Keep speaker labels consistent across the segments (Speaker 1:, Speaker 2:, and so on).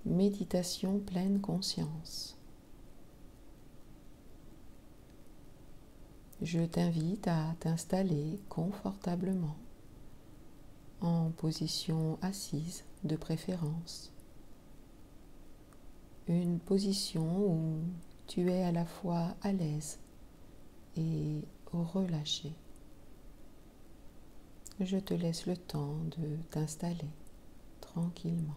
Speaker 1: méditation pleine conscience. Je t'invite à t'installer confortablement en position assise de préférence. Une position où tu es à la fois à l'aise et relâché. Je te laisse le temps de t'installer tranquillement.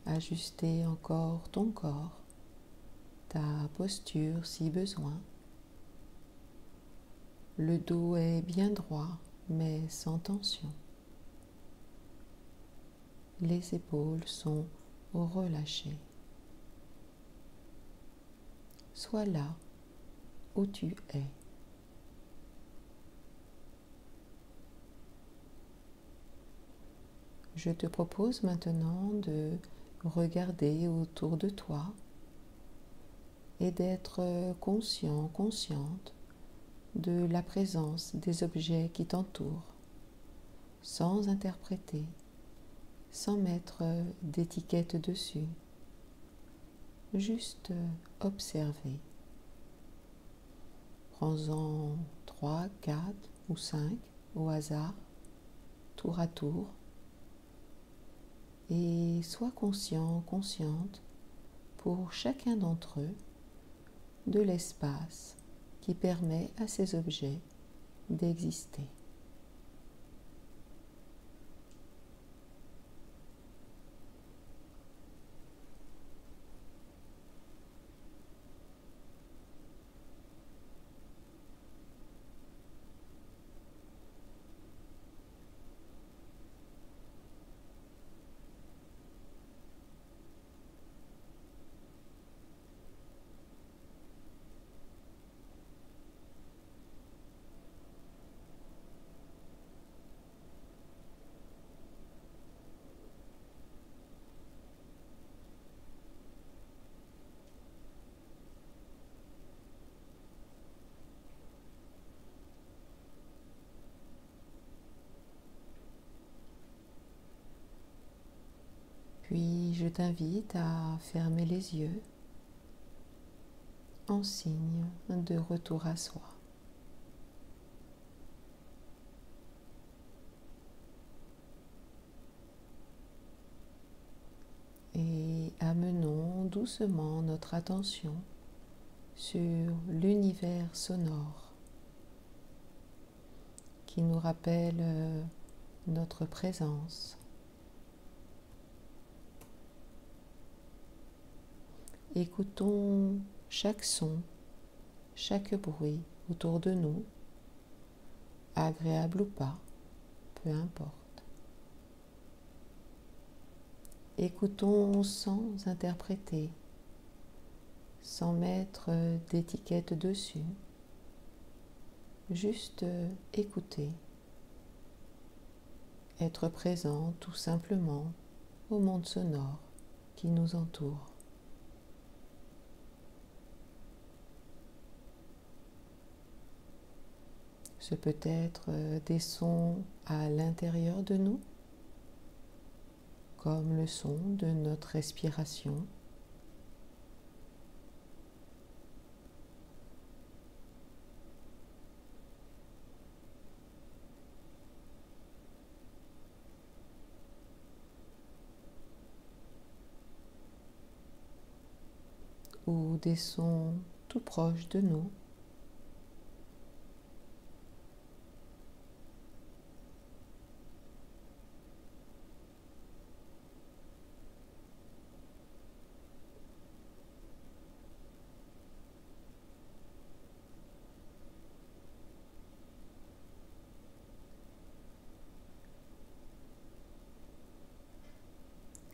Speaker 1: Ajuster encore ton corps, ta posture si besoin. Le dos est bien droit mais sans tension. Les épaules sont relâchées. Sois là où tu es. Je te propose maintenant de regarder autour de toi et d'être conscient, consciente de la présence des objets qui t'entourent, sans interpréter, sans mettre d'étiquette dessus, juste observer. Prends-en 3, 4 ou 5 au hasard, tour à tour, et sois conscient, consciente pour chacun d'entre eux de l'espace qui permet à ces objets d'exister. Puis je t'invite à fermer les yeux en signe de retour à soi. Et amenons doucement notre attention sur l'univers sonore qui nous rappelle notre présence. Écoutons chaque son, chaque bruit autour de nous, agréable ou pas, peu importe. Écoutons sans interpréter, sans mettre d'étiquette dessus, juste écouter, être présent tout simplement au monde sonore qui nous entoure. Ce peut être des sons à l'intérieur de nous, comme le son de notre respiration. Ou des sons tout proches de nous.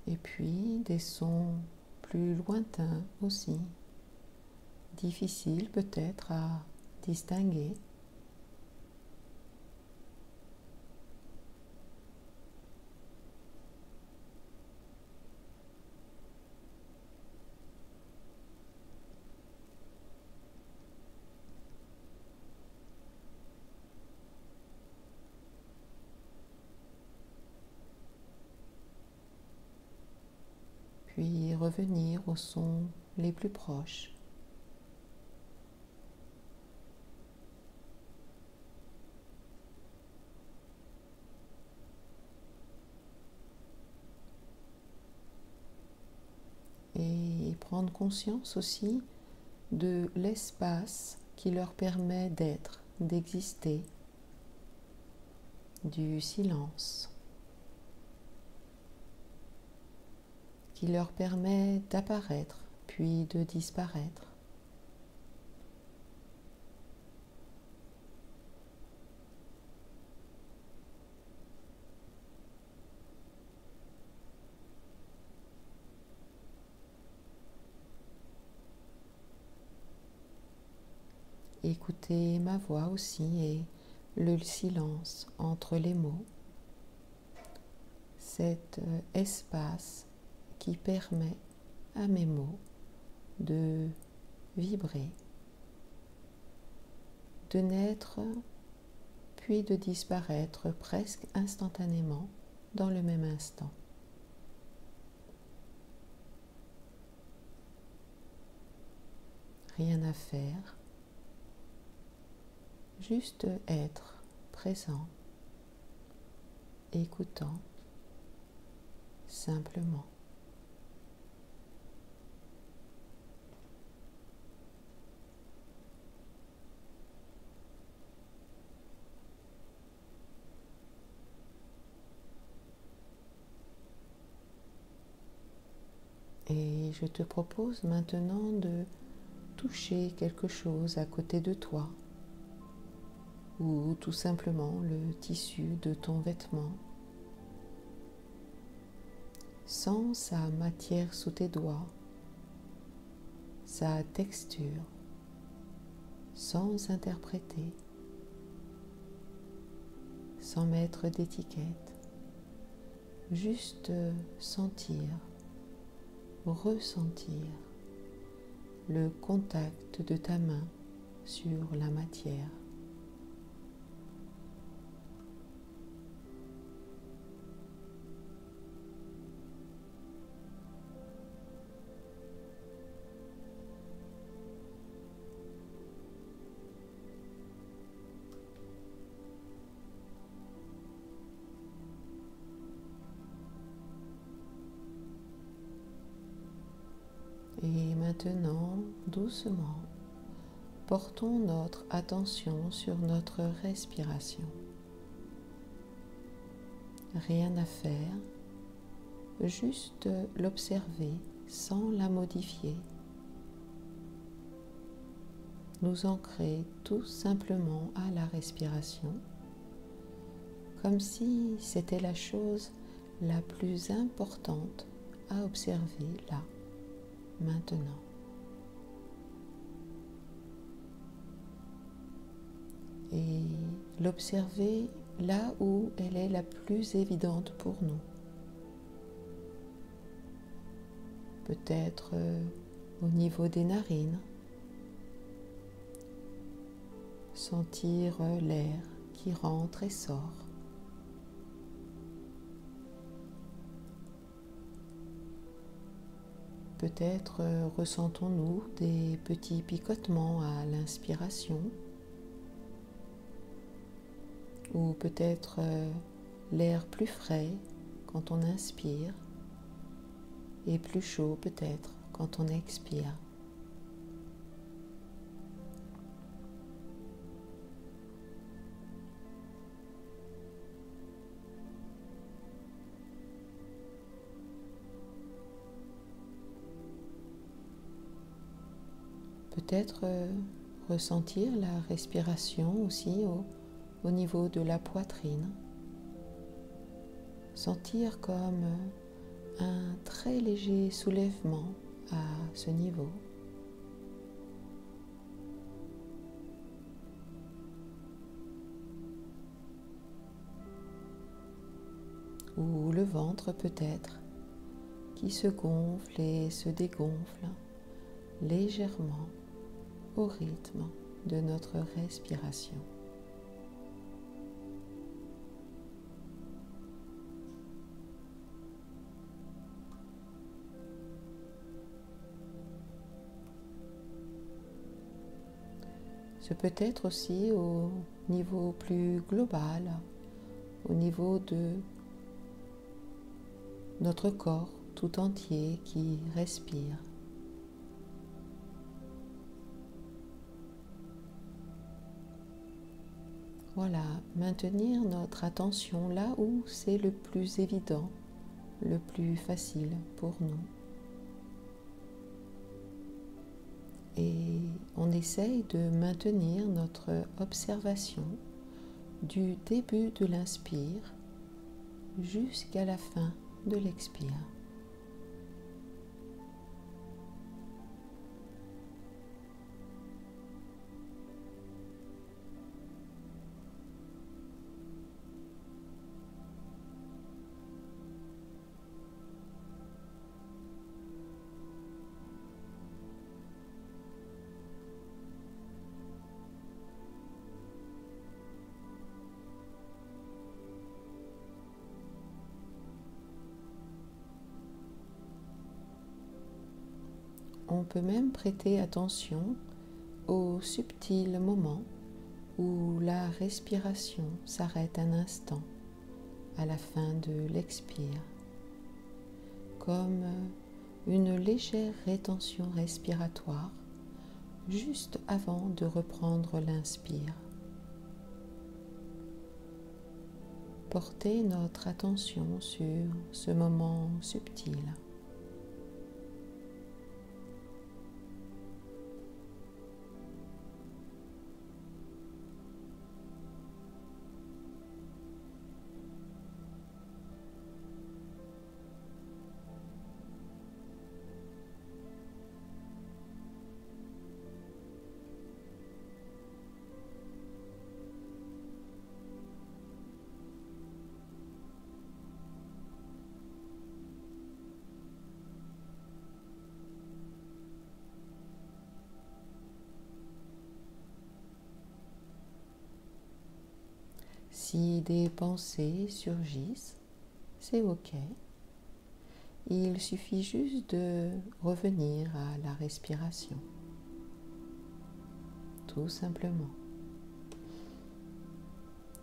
Speaker 1: Et puis des sons plus lointains aussi, difficiles peut-être à distinguer. revenir aux sons les plus proches. Et prendre conscience aussi de l'espace qui leur permet d'être, d'exister, du silence, qui leur permet d'apparaître puis de disparaître. Écoutez ma voix aussi et le silence entre les mots, cet espace qui permet à mes mots de vibrer, de naître puis de disparaître presque instantanément dans le même instant. Rien à faire. Juste être présent, écoutant, simplement. Et je te propose maintenant de toucher quelque chose à côté de toi, ou tout simplement le tissu de ton vêtement. Sens sa matière sous tes doigts, sa texture, sans interpréter, sans mettre d'étiquette, juste sentir, ressentir le contact de ta main sur la matière. Et maintenant, doucement, portons notre attention sur notre respiration. Rien à faire, juste l'observer sans la modifier. Nous ancrer tout simplement à la respiration, comme si c'était la chose la plus importante à observer là, maintenant. Et l'observer là où elle est la plus évidente pour nous. Peut-être au niveau des narines, sentir l'air qui rentre et sort. Peut-être ressentons-nous des petits picotements à l'inspiration, ou peut-être l'air plus frais quand on inspire et plus chaud peut-être quand on expire. Peut-être ressentir la respiration aussi au niveau de la poitrine. Sentir comme un très léger soulèvement à ce niveau. Ou le ventre peut-être qui se gonfle et se dégonfle légèrement au rythme de notre respiration. Ce peut être aussi au niveau plus global, au niveau de notre corps tout entier qui respire. Voilà, maintenir notre attention là où c'est le plus évident, le plus facile pour nous. Et on essaye de maintenir notre observation du début de l'inspire jusqu'à la fin de l'expire. On peut même prêter attention au subtil moment où la respiration s'arrête un instant à la fin de l'expire, comme une légère rétention respiratoire juste avant de reprendre l'inspire. Portez notre attention sur ce moment subtil. Si des pensées surgissent, c'est OK. Il suffit juste de revenir à la respiration. Tout simplement.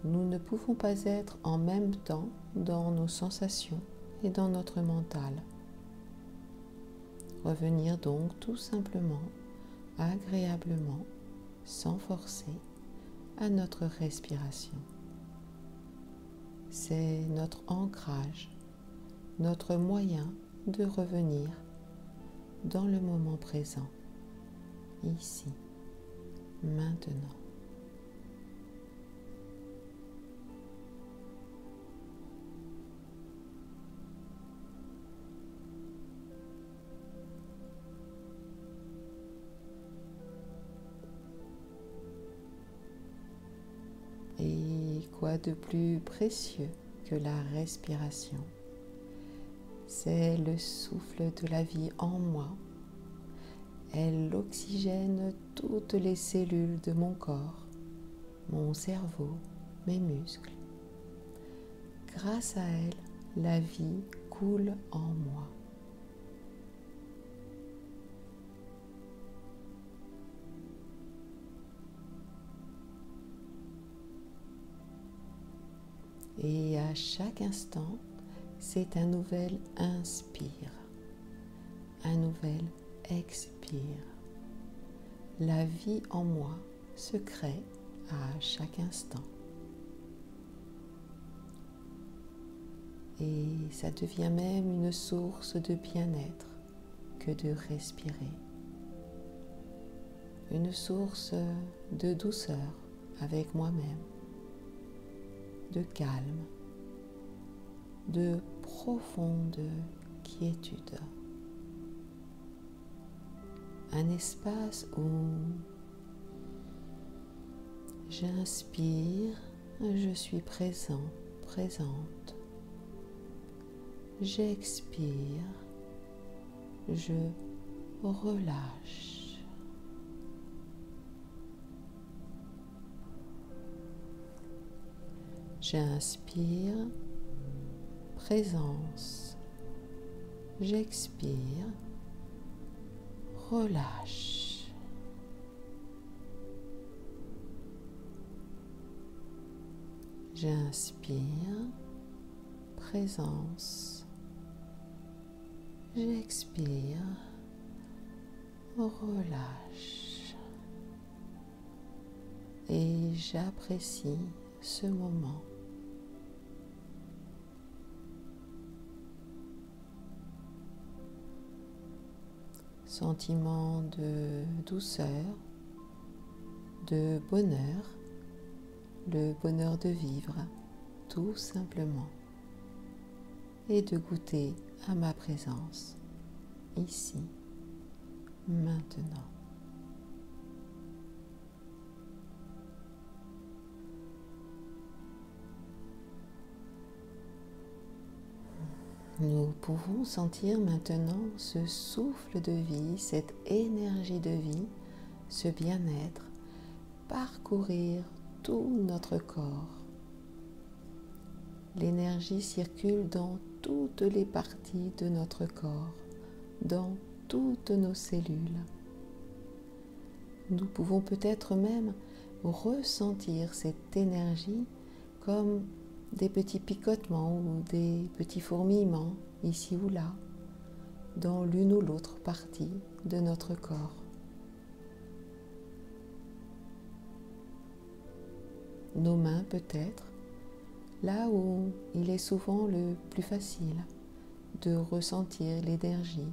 Speaker 1: Nous ne pouvons pas être en même temps dans nos sensations et dans notre mental. Revenir donc tout simplement, agréablement, sans forcer, à notre respiration. C'est notre ancrage, notre moyen de revenir dans le moment présent, ici, maintenant. Et quoi de plus précieux que la respiration? C'est le souffle de la vie en moi. Elle oxygène toutes les cellules de mon corps, mon cerveau, mes muscles. Grâce à elle, la vie coule en moi. Et à chaque instant, c'est un nouvel inspire, un nouvel expire. La vie en moi se crée à chaque instant. Et ça devient même une source de bien-être que de respirer. Une source de douceur avec moi-même, de calme, de profonde quiétude. Un espace où j'inspire, je suis présent, présente. J'expire, je relâche. J'inspire, présence. J'expire, relâche. J'inspire, présence. J'expire, relâche. Et j'apprécie ce moment. Sentiment de douceur, de bonheur, le bonheur de vivre, tout simplement, et de goûter à ma présence, ici, maintenant. Nous pouvons sentir maintenant ce souffle de vie, cette énergie de vie, ce bien-être, parcourir tout notre corps. L'énergie circule dans toutes les parties de notre corps, dans toutes nos cellules. Nous pouvons peut-être même ressentir cette énergie comme des petits picotements ou des petits fourmillements ici ou là, dans l'une ou l'autre partie de notre corps. Nos mains peut-être, là où il est souvent le plus facile de ressentir l'énergie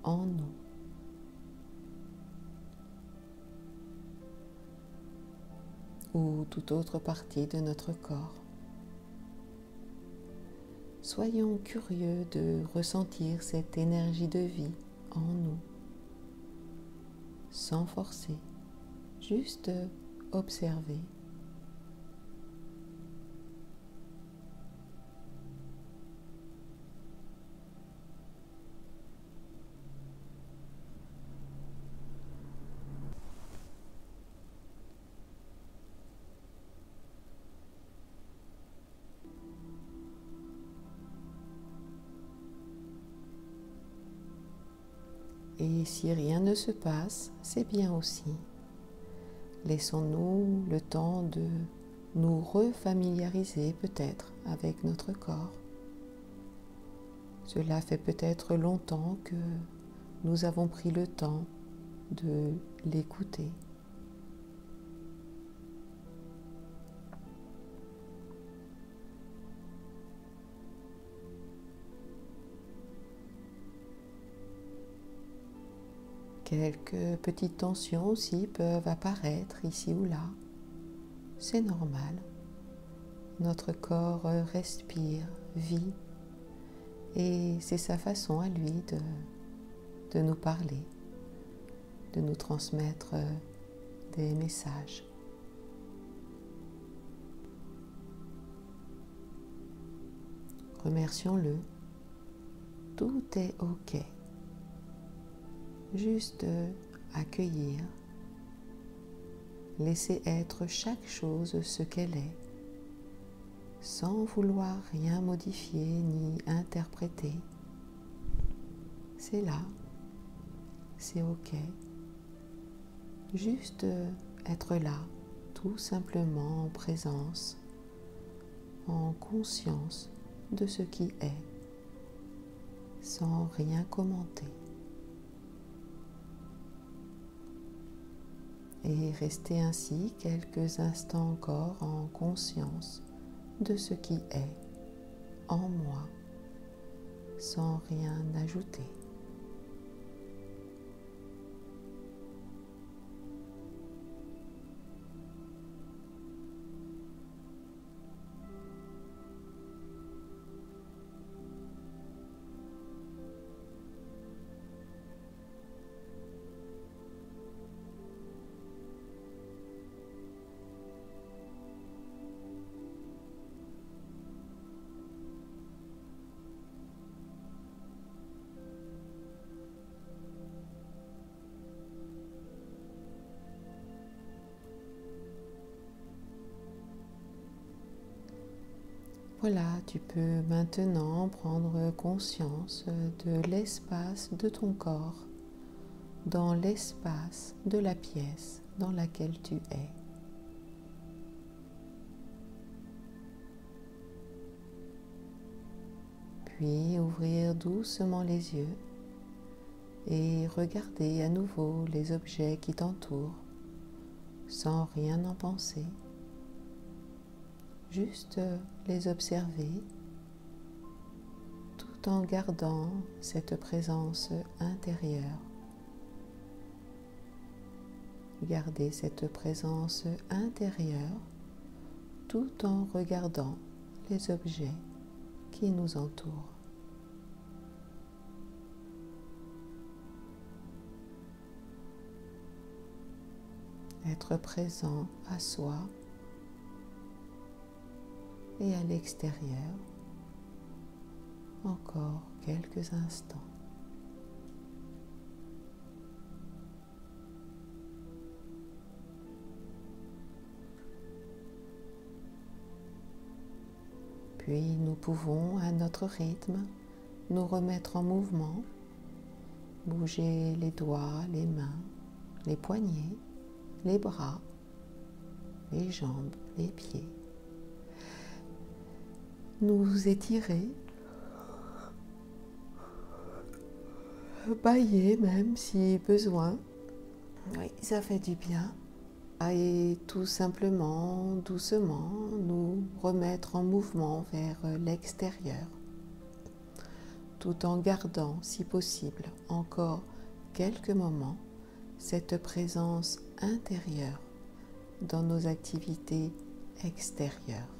Speaker 1: en nous. Ou toute autre partie de notre corps. Soyons curieux de ressentir cette énergie de vie en nous, sans forcer, juste observer. Et si rien ne se passe, c'est bien aussi. Laissons-nous le temps de nous refamiliariser peut-être avec notre corps. Cela fait peut-être longtemps que nous avons pris le temps de l'écouter. Quelques petites tensions aussi peuvent apparaître ici ou là. C'est normal. Notre corps respire, vit, et c'est sa façon à lui de nous parler, de nous transmettre des messages. Remercions-le. Tout est OK. Juste accueillir, laisser être chaque chose ce qu'elle est, sans vouloir rien modifier ni interpréter. C'est là, c'est OK. Juste être là, tout simplement en présence, en conscience de ce qui est, sans rien commenter. Et rester ainsi quelques instants encore en conscience de ce qui est en moi, sans rien ajouter. Voilà, tu peux maintenant prendre conscience de l'espace de ton corps, dans l'espace de la pièce dans laquelle tu es. Puis ouvrir doucement les yeux et regarder à nouveau les objets qui t'entourent sans rien en penser. Juste les observer tout en gardant cette présence intérieure. Garder cette présence intérieure tout en regardant les objets qui nous entourent. Être présent à soi et à l'extérieur encore quelques instants. Puis nous pouvons, à notre rythme, nous remettre en mouvement, bouger les doigts, les mains, les poignets, les bras, les jambes, les pieds. Nous étirer, bâiller même si besoin. Oui, ça fait du bien. Et tout simplement, doucement, nous remettre en mouvement vers l'extérieur, tout en gardant, si possible, encore quelques moments, cette présence intérieure dans nos activités extérieures.